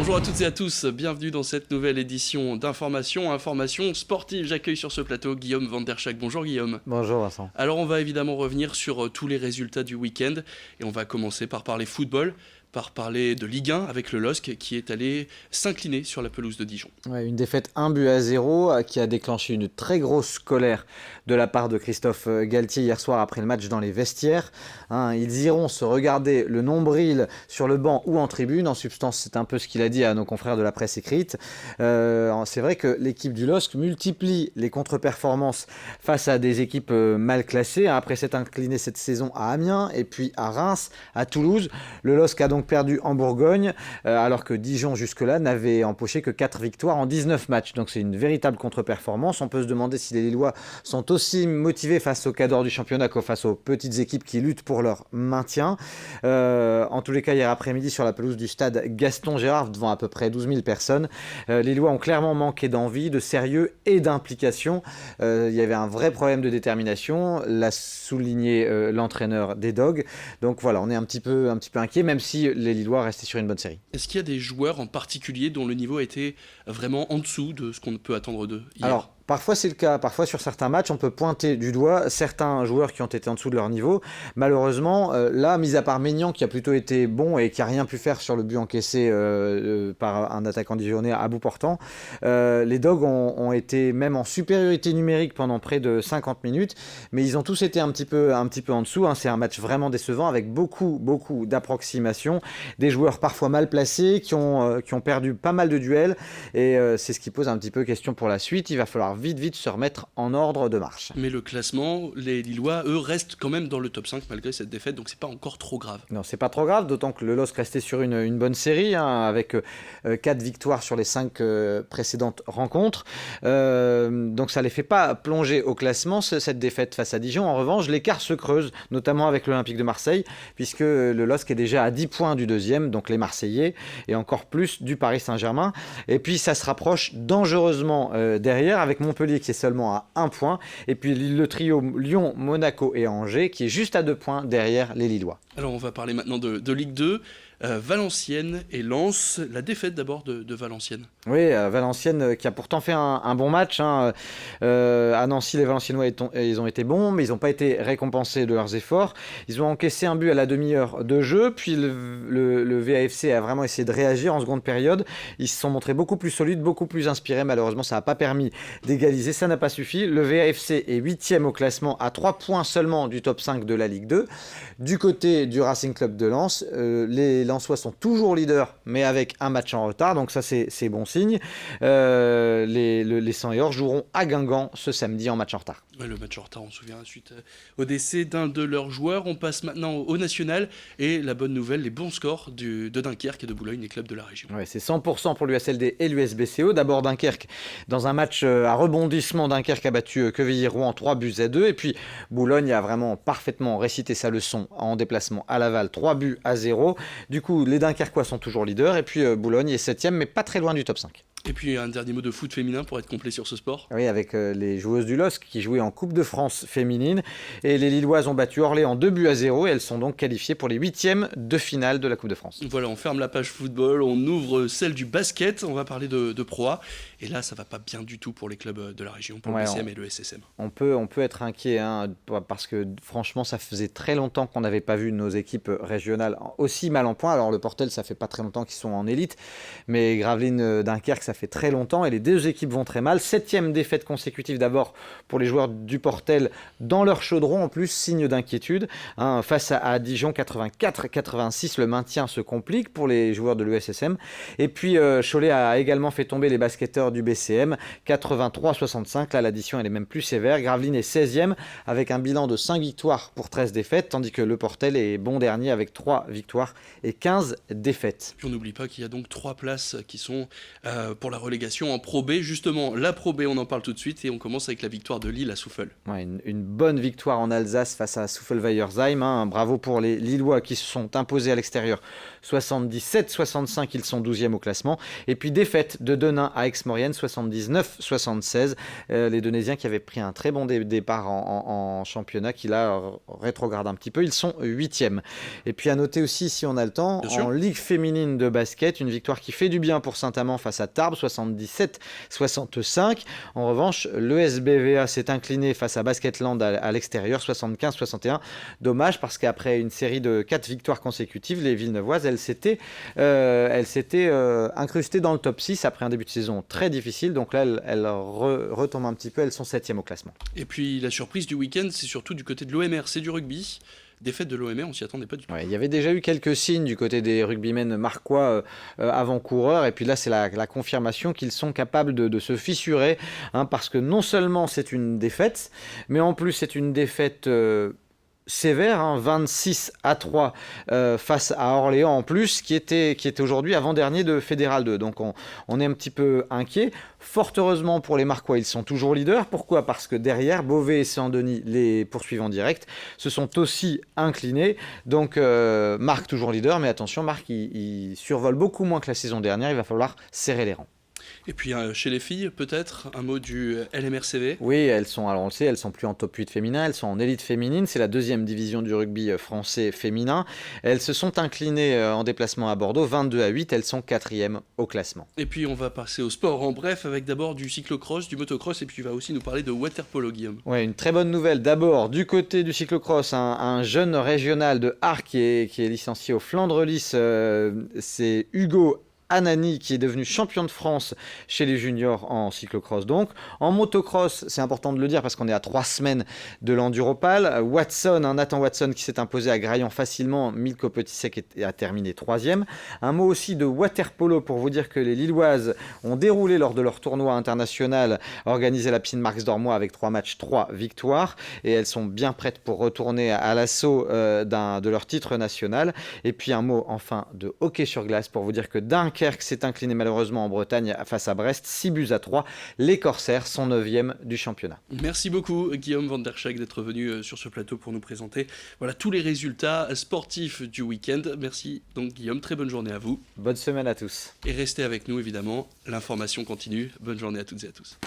Bonjour à toutes et à tous, bienvenue dans cette nouvelle édition d'Information sportive. J'accueille sur ce plateau Guillaume Van der Schaak. Bonjour Guillaume. Bonjour Vincent. Alors on va évidemment revenir sur tous les résultats du week-end et on va commencer par parler football, par parler de Ligue 1 avec le LOSC qui est allé s'incliner sur la pelouse de Dijon. Ouais, une défaite 1-0 qui a déclenché une très grosse colère de la part de Christophe Galtier hier soir après le match dans les vestiaires. Ils iront se regarder le nombril sur le banc ou en tribune. En substance, c'est un peu ce qu'il a dit à nos confrères de la presse écrite. C'est vrai que l'équipe du LOSC multiplie les contre-performances face à des équipes mal classées. Après s'être incliné cette saison à Amiens et puis à Reims, à Toulouse. Le LOSC a donc perdu en Bourgogne, alors que Dijon jusque-là n'avait empoché que 4 victoires en 19 matchs. Donc c'est une véritable contre-performance. On peut se demander si les Lillois sont aussi motivés face aux cadors du championnat que face aux petites équipes qui luttent pour leur maintien. En tous les cas, hier après-midi, sur la pelouse du stade Gaston Gérard, devant à peu près 12 000 personnes, les Lillois ont clairement manqué d'envie, de sérieux et d'implication. Il y avait un vrai problème de détermination, l'a souligné l'entraîneur des Dogs. Donc voilà, on est un petit peu inquiet, même si les Lillois restaient sur une bonne série. Est-ce qu'il y a des joueurs en particulier dont le niveau a été vraiment en dessous de ce qu'on peut attendre d'eux hier ? Alors, parfois c'est le cas, parfois sur certains matchs on peut pointer du doigt certains joueurs qui ont été en dessous de leur niveau. Malheureusement, là, mis à part Maignan qui a plutôt été bon et qui n'a rien pu faire sur le but encaissé par un attaquant dijonnais à bout portant, les Dogs ont été même en supériorité numérique pendant près de 50 minutes, mais ils ont tous été un petit peu en dessous. C'est un match vraiment décevant avec beaucoup d'approximations, des joueurs parfois mal placés qui ont perdu pas mal de duels et c'est ce qui pose un petit peu question pour la suite. Il va falloir vite se remettre en ordre de marche. Mais le classement, les Lillois, eux, restent quand même dans le top 5 malgré cette défaite, donc c'est pas encore trop grave. Non, c'est pas trop grave, d'autant que le LOSC restait sur une bonne série, avec 4 victoires sur les 5 précédentes rencontres. Donc ça les fait pas plonger au classement, cette défaite face à Dijon. En revanche, l'écart se creuse, notamment avec l'Olympique de Marseille, puisque le LOSC est déjà à 10 points du deuxième, donc les Marseillais, et encore plus du Paris Saint-Germain. Et puis ça se rapproche dangereusement derrière, avec Montpellier qui est seulement à 1 point, et puis le trio Lyon, Monaco et Angers qui est juste à 2 points derrière les Lillois. Alors on va parler maintenant de Ligue 2, Valenciennes et Lens. La défaite d'abord de Valenciennes. Oui, Valenciennes qui a pourtant fait un bon match. À Nancy, les Valenciennois ils ont été bons, mais ils n'ont pas été récompensés de leurs efforts. Ils ont encaissé un but à la demi-heure de jeu, puis le VAFC a vraiment essayé de réagir en seconde période. Ils se sont montrés beaucoup plus solides, beaucoup plus inspirés. Malheureusement, ça n'a pas permis d'égaliser, ça n'a pas suffi. Le VAFC est 8e au classement, à 3 points seulement du top 5 de la Ligue 2. Du côté du Racing Club de Lens, les Lensois sont toujours leaders, mais avec un match en retard, donc ça c'est bon signe. Les Sang et Or joueront à Guingamp ce samedi en match en retard. Ouais, le match en retard, on se souvient, suite au décès d'un de leurs joueurs. On passe maintenant au national, et la bonne nouvelle, les bons scores de Dunkerque et de Boulogne, les clubs de la région. Ouais, c'est 100% pour l'USLD et l'USBCO. D'abord Dunkerque, dans un match à rebondissement, Dunkerque a battu Quevilly-Rouen 3-2, et puis Boulogne a vraiment parfaitement récité sa leçon en déplacement à Laval, 3-0. Du coup, les Dunkerquois sont toujours leaders, et puis Boulogne est 7e, mais pas très loin du top 5. Et puis un dernier mot de foot féminin pour être complet sur ce sport. Oui, avec les joueuses du LOSC qui jouaient en Coupe de France féminine. Et les Lilloises ont battu Orléans 2-0 et elles sont donc qualifiées pour les 8e de finale de la Coupe de France. Voilà, on ferme la page football, on ouvre celle du basket, on va parler de Pro A. Et là, ça va pas bien du tout pour les clubs de la région, pour le BCM et le SSM. On peut être inquiet, parce que franchement, ça faisait très longtemps qu'on n'avait pas vu nos équipes régionales aussi mal en point. Alors le Portel, ça fait pas très longtemps qu'ils sont en élite, mais Gravelines, Dunkerque, ça fait très longtemps et les deux équipes vont très mal. 7e défaite consécutive d'abord pour les joueurs du Portel dans leur chaudron, en plus signe d'inquiétude. Face à Dijon 84-86, le maintien se complique pour les joueurs de l'USSM. Et puis Cholet a également fait tomber les basketteurs du BCM 83-65. Là, l'addition elle est même plus sévère. Gravelines est 16e avec un bilan de 5 victoires pour 13 défaites, tandis que le Portel est bon dernier avec 3 victoires et 15 défaites. Puis on n'oublie pas qu'il y a donc 3 places qui sont pour la relégation en Pro B. Justement, la Pro B, on en parle tout de suite et on commence avec la victoire de Lille à Souffle. Ouais, une bonne victoire en Alsace face à Souffle-Weiersheim, hein. Bravo pour les Lillois qui se sont imposés à l'extérieur 77-65, ils sont 12e au classement. Et puis défaite de Denain à Aix-Maurienne 79-76. Les Donésiens qui avaient pris un très bon départ en championnat, qui là rétrograde un petit peu, ils sont 8e. Et puis à noter aussi, si on a le temps, en Ligue féminine de basket, une victoire qui fait du bien pour Saint-Amand face à Tarbes 77-65. En revanche, l'ESBVA s'est incliné face à Basketland à l'extérieur 75-61. Dommage parce qu'après une série de 4 victoires consécutives, les Villeneuvoises, elles s'étaient incrustées dans le top 6 après un début de saison très difficile. Donc là, elles retombent un petit peu, elles sont 7e au classement. Et puis la surprise du week-end, c'est surtout du côté de l'OMR, c'est du rugby. Défaite de l'OMR, on s'y attendait pas du tout. Ouais, il y avait déjà eu quelques signes du côté des rugbymen marquois avant-coureurs, et puis là c'est la confirmation qu'ils sont capables de se fissurer, hein, parce que non seulement c'est une défaite, mais en plus c'est une défaite sévère, hein, 26-3 face à Orléans en plus, qui était aujourd'hui avant-dernier de Fédéral 2. Donc on est un petit peu inquiet. Fort heureusement pour les Marquois, ils sont toujours leaders. Pourquoi ? Parce que derrière, Beauvais et Saint-Denis, les poursuivants directs, se sont aussi inclinés. Donc Marc toujours leader, mais attention, Marc il survole beaucoup moins que la saison dernière, il va falloir serrer les rangs. Et puis chez les filles, peut-être un mot du LMRCV. Oui, elles sont, alors on le sait, elles sont plus en top 8 féminin, elles sont en élite féminine, c'est la 2e division du rugby français féminin. Elles se sont inclinées en déplacement à Bordeaux, 22-8, elles sont 4e au classement. Et puis on va passer au sport en bref, avec d'abord du cyclocross, du motocross, et puis tu vas aussi nous parler de waterpolo, Guillaume. Oui, une très bonne nouvelle. D'abord, du côté du cyclocross, un jeune régional de Arc qui est licencié au Flandre-Lys, c'est Hugo Anani qui est devenu champion de France chez les juniors en cyclocross. Donc en motocross, c'est important de le dire parce qu'on est à 3 semaines de l'Enduropal. Nathan Watson qui s'est imposé à Graillon facilement, Milko Petitsek a terminé 3e. Un mot aussi de waterpolo pour vous dire que les Lilloises ont déroulé lors de leur tournoi international organisé à la piscine Marx d'Ormois avec 3 matchs, 3 victoires, et elles sont bien prêtes pour retourner à l'assaut de leur titre national. Et puis un mot enfin de hockey sur glace pour vous dire que Dunkerque s'est incliné malheureusement en Bretagne face à Brest, 6-3. Les Corsaires sont 9e du championnat. Merci beaucoup Guillaume Van der Schegg d'être venu sur ce plateau pour nous présenter tous les résultats sportifs du week-end. Merci donc Guillaume, très bonne journée à vous. Bonne semaine à tous. Et restez avec nous évidemment, l'information continue. Bonne journée à toutes et à tous.